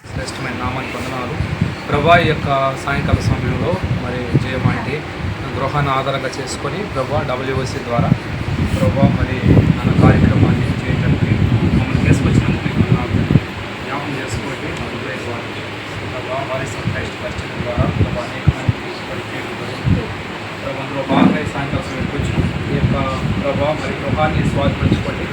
శ్రేష్టమైన నామానికి వందనాలు. ప్రభా ఈ యొక్క సాయంకాల సమయంలో మరి జయమాంటి గృహాన్ని ఆధారంగా చేసుకొని ప్రభా WOC ద్వారా ప్రభా మరి మన కార్యక్రమాన్ని చేయడానికి మమ్మల్ని తీసుకొచ్చినందుకు మీకు వందనాలు. జ్ఞాపకం చేసుకోండి మన హృదయ ద్వారా ప్రభా వారి క్రైస్ట్ ద్వారా ప్రభా అనేక మందికి ప్రభుత్వంలో బాగా సాయంకాల సమయంకి వచ్చిన ఈ యొక్క ప్రభా మరి గృహాన్ని స్వాధీనించుకోండి.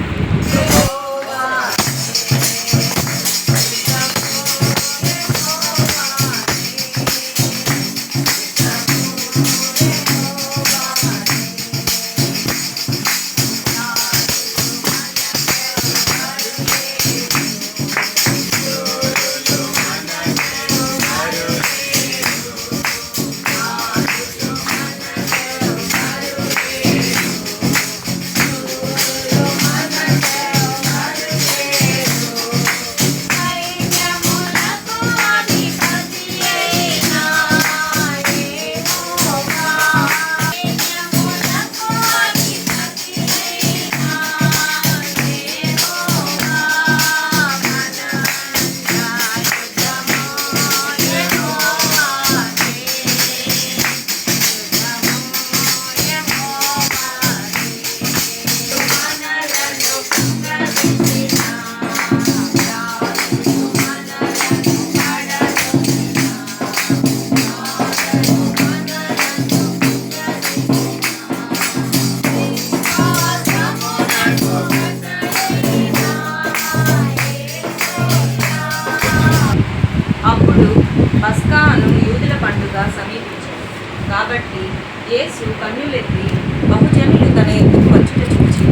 పస్కాను యూదుల పండుగ సమీపించాడు కాబట్టి యేసు కన్నులెత్తి బహుజనులు తన ఎద్దుకు వచ్చుట చూచి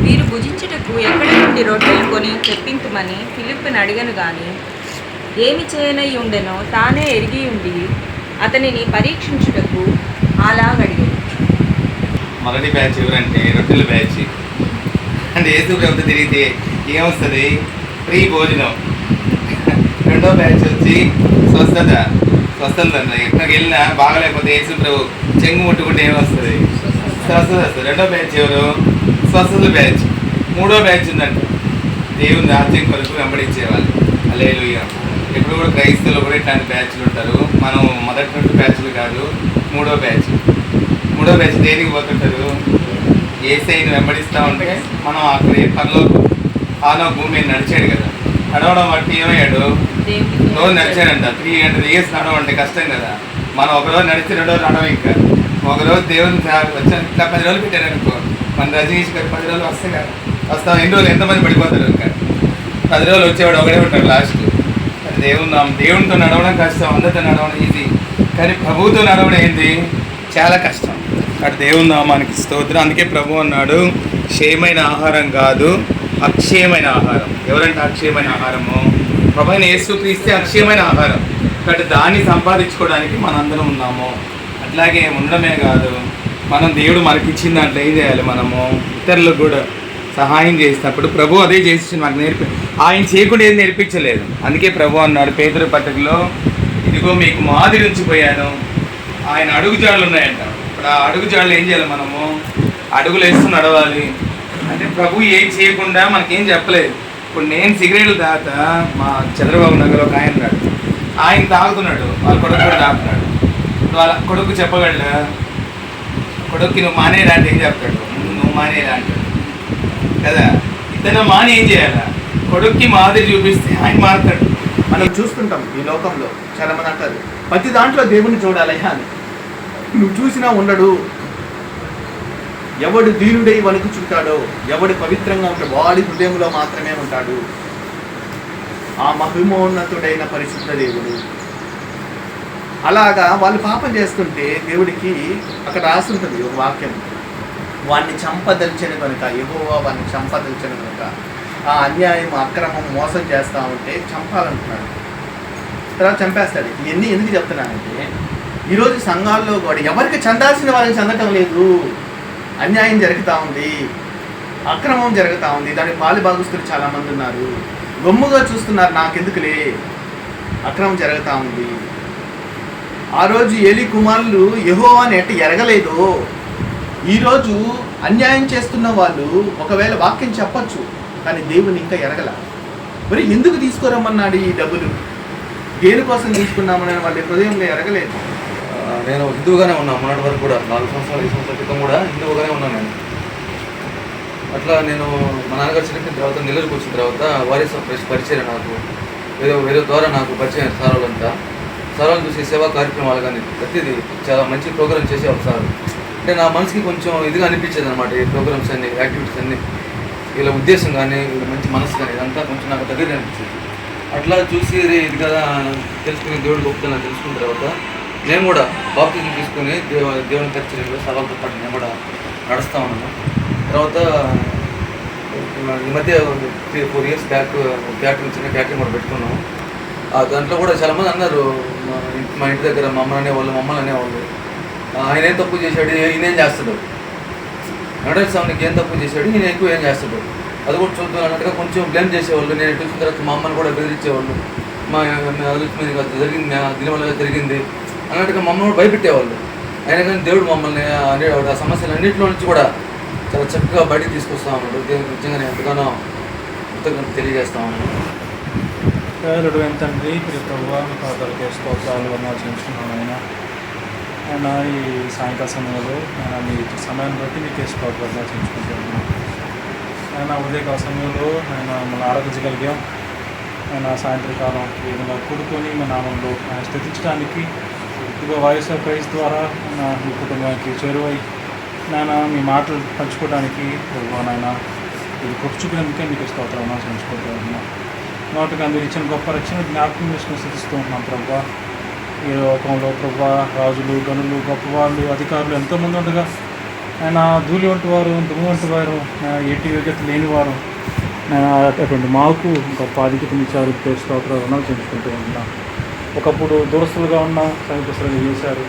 వీరు భుజించుటకు ఎక్కడి నుండి రొట్టెలు కొని తెప్పించమని ఫిలిప్పుని అడిగను గాని ఏమి చేయనై ఉండెనో తానే ఎరిగి ఉండి అతనిని పరీక్షించుటకు అలాగడిగాడు. మొదటి బ్యాచ్ ఎవరంటే రొట్టెల బ్యాచ్ అంటే యేసు ప్రభుత్వం తిరిగితే ఏమొస్తుంది? ఫ్రీ భోజనం. రెండో బ్యాచ్ వచ్చి స్వస్థత ఎక్కడికి వెళ్ళినా బాగలేకపోతే యేసు ప్రభు చెంగు ముట్టుకుంటే ఏమొస్తుంది? స్వస్థత వస్తుంది. రెండో బ్యాచ్ ఎవరు? స్వస్థత బ్యాచ్. మూడో బ్యాచ్ ఉందంట దేవుని రాజ్యం కొరకు వెంబడించేవాళ్ళు. హల్లెలూయా. ఎప్పుడు కూడా క్రైస్తవులు కూడా ఇట్లాంటి బ్యాచ్లు ఉంటారు. మనం మొదటి రెండు బ్యాచ్లు కాదు, మూడో బ్యాచ్. మూడో బ్యాచ్ దేనికి పోతుంటారు? యేసయ్యను వెంబడిస్తూ ఉంటే మనం అక్కడ పనిలో ఆనో భూమి మీద నడిచాడు కదా, నడవడం బట్టి ఏమయ్యాడు? రోజు నడిచాడంట. 300 years నడవంటే కష్టం కదా. మనం ఒకరోజు నడిచి 2 రోజులు నడవ, ఇంకా ఒకరోజు దేవుని వచ్చాను ఇట్లా 10 రోజులు పెట్టాడు అనుకో, మన రజనీష్ గారు 10 రోజులు వస్తాయి కదా, వస్తాం. ఎన్ని రోజులు ఎంతమంది పడిపోతారు? ఇంకా 10 రోజులు వచ్చేవాడు ఒకడే ఉంటాడు లాస్ట్. దేవునితో నడవడం కష్టం, అందరితో నడవడం ఈజీ, కానీ ప్రభువుతో నడవడం ఏంటి? చాలా కష్టం. అటు దేవుని నామానికి స్తోత్రం. అందుకే ప్రభు అన్నాడు, క్షయమైన ఆహారం కాదు అక్షయమైన ఆహారం. ఎవరంటే అక్షయమైన ఆహారము? ప్రభు అయిన యేసుక్రీస్తే అక్షయమైన ఆహారం. కాబట్టి దాన్ని సంపాదించుకోవడానికి మనందరం ఉన్నాము. అట్లాగే ఉండడమే కాదు, మనం దేవుడు మనకిచ్చిన దాంట్లో ఏం చేయాలి? మనము ఇతరులకు కూడా సహాయం చేసినప్పుడు ప్రభు అదే చేసి మనకు ఆయన చేయకుండా ఏది నేర్పించలేదు. అందుకే ప్రభు అన్నాడు పేతురు పత్రికలో, ఇదిగో మీకు మాదిరి ఉంచిపోయాను. ఆయన అడుగుజాడలు ఉన్నాయంట. ఇప్పుడు ఆ అడుగుజాడలు ఏం చేయాలి? మనము అడుగులు వేస్తూ నడవాలి. అంటే ప్రభు ఏం చేయకుండా మనకేం చెప్పలేదు. ఇప్పుడు నేను సిగరెట్లు తాగుతా, మా చంద్రబాబు నగర్లో ఒక ఆయన ఉన్నాడు, ఆయన తాగుతున్నాడు, వాళ్ళ కొడుకు కూడా తాగుతున్నాడు. వాళ్ళ కొడుకు చెప్పగలడా? కొడుక్కి నువ్వు మానేరా అంటే ఏం చెప్తాడు? నువ్వు మానేరా అంటాడు కదా. ఇతను మాని ఏం చేయాలా? కొడుక్కి మాదిరి చూపిస్తే ఆయన మారుతాడు. మనం చూస్తుంటాం ఈ లోకంలో చాలామంది అంటారు, ప్రతి దాంట్లో దేవుని చూడాలయ్యా అని. నువ్వు చూసినా ఉండడు. ఎవడు దీనుడై వణుకుచుంటాడో, ఎవడు పవిత్రంగా ఉంటాడో వాడి హృదయంలో మాత్రమే ఉంటాడు ఆ మహిమోన్నతుడైన పరిశుద్ధ దేవుడు. అలాగా వాళ్ళు పాపం చేస్తుంటే దేవుడికి అక్కడ రాస్తుంటుంది ఒక వాక్యం, వాడిని చంపదలిచిన కనుక, యెహోవా వాడిని చంపదలిచిన కనుక. ఆ అన్యాయం, అక్రమం, మోసం చేస్తూ ఉంటే చంపాలనుకున్నాడు, తర్వాత చంపేస్తాడు. ఇవన్నీ ఎందుకు చెప్తున్నానంటే, ఈరోజు సంఘాల్లో కూడా ఎవరికి చెందాల్సిన వాళ్ళని చెందటం లేదు. అన్యాయం జరుగుతూ ఉంది, అక్రమం జరుగుతూ ఉంది, దానికి పాలు భాగస్తులు చాలామంది ఉన్నారు. గమ్ముగా చూస్తున్నారు, నాకెందుకులే, అక్రమం జరుగుతూ ఉంది. ఆ రోజు ఏలీ కుమారులు యెహోవాని ఎట్ట ఎరగలేదు, ఈరోజు అన్యాయం చేస్తున్న వాళ్ళు ఒకవేళ వాక్యం చెప్పచ్చు, కానీ దేవుని ఇంకా ఎరగల. మరి ఎందుకు తీసుకురమ్మన్నాడు ఈ డబ్బులు, దేనికోసం తీసుకున్నామని వాళ్ళ హృదయంలో ఎరగలేదు. నేను హిందువుగానే ఉన్నాను మొన్నటి వరకు కూడా, 4 సంవత్సరాలు 5 సంవత్సరాల క్రితం కూడా హిందువుగానే ఉన్నాను నేను. అట్లా నేను మా నాన్నగారు చనిపోయిన తర్వాత నెల్లూరుకి వచ్చిన తర్వాత వారీస్ ఆఫ్ క్రైస్ట్ పరిచయం నాకు వేరే ద్వారా నాకు పరిచయం సార్ వాళ్ళంతా. సార్ వాళ్ళు చూసి సేవా కార్యక్రమాలు కానీ ప్రతిదీ చాలా మంచి ప్రోగ్రామ్ చేసేవారు సార్. అంటే నా మనసుకి కొంచెం ఇదిగా అనిపించేది అనమాట, ఈ ప్రోగ్రామ్స్ అన్ని యాక్టివిటీస్ అన్ని, వీళ్ళ ఉద్దేశం కానీ వీళ్ళ మంచి మనసు కానీ ఇదంతా కొంచెం నాకు దగ్గర అనిపించింది. అట్లా చూసి ఇది కదా తెలుసుకుని దేవుడు గొప్పతనం తెలుసుకున్న తర్వాత నేను కూడా బాప్తిజం తీసుకుని దేవుని పరిచర్యలో సభలతో పాటు నేను కూడా నడుస్తూ ఉన్నాను. తర్వాత ఈ మధ్య 3-4 years బ్యాక్ క్యాటరింగ్, చిన్న క్యాటరింగ్ కూడా పెట్టుకున్నాము. దాంట్లో కూడా చాలామంది అన్నారు, మా ఇంటి దగ్గర మమ్మల్ని అనేవాళ్ళు ఆయన ఏం తప్పు చేశాడు, ఈయనేం చేస్తాడు, వెంకటేశ్వర స్వామికి ఏం తప్పు చేశాడు, ఈయన ఎక్కువ ఏం చేస్తాడు, అది కూడా చూద్దాం అన్నట్టుగా కొంచెం బ్లేమ్ చేసేవాళ్ళు. నేను చూసిన తర్వాత మా అమ్మని కూడా బెదిరించేవాళ్ళు, మా అదుపు మీద జరిగింది, దీనివల్ల జరిగింది అన్నట్టుగా మమ్మల్ని కూడా భయపెట్టేవాళ్ళు. అయినా కానీ దేవుడు మమ్మల్ని ఆ సమస్యలు అన్నింటిలో నుంచి కూడా చాలా చక్కగా బయటికి తీసుకొస్తా ఉన్నాడు. దేవునికి నిజంగానే ఎంతగానో కృతజ్ఞత తెలియజేస్తా ఉన్నాను. పేదలుడు తండ్రి, ప్రియ ప్రభువా, మీకు ఆధారకే స్తోత్రాలు వర్ణాచరించుకున్నాను. ఆయన ఈ సాయంకాల సమయంలో మీ సమయాన్ని బట్టి మీకే స్తోత్రాలు వర్ణాచరించుకుంటున్నాను. ఆయన ఉదయకాల సమయంలో ఆయన మన ఆరాధించగలిగాం. ఆయన సాయంత్రకాలం ఈ విధంగా కూడుకొని మీ నామంలో ఆయన స్థితించడానికి ఇదిగో వాయిస్ ఆఫ్ క్రైస్ట్ ద్వారా ఆయన మీ కుటుంబానికి చేరువై నాయన మీ మాటలు పంచుకోవడానికి నాయన ఇది కూర్చుకునేందుకే మీకు స్తోత్రం వర్ణాచరించుకుంటూ ఉన్నాను. నోటిగా మీరు ఇచ్చిన గొప్ప రక్షణ జ్ఞాపకం చేసుకుని స్థితిస్తూ ఉంటున్నాం ప్రభా. ఈ లోకంలో ప్రభా రాజులు, గనులు, గొప్పవాళ్ళు, అధికారులు ఎంతోమంది ఉండగా ఆయన ధూళి వంటి వారు, దుమ్ము వంటి వారు, ఎట్టి యోగ్యత లేనివారు అటువంటి మాకు గొప్ప ఆధిక్యతను ఇచ్చారు. స్తోత్రాలు రుణాలు చెల్లించుకుంటూ ఉంటున్నాం. ఒకప్పుడు దూరస్తులుగా ఉన్న సమీపస్తులుగా చేశారు.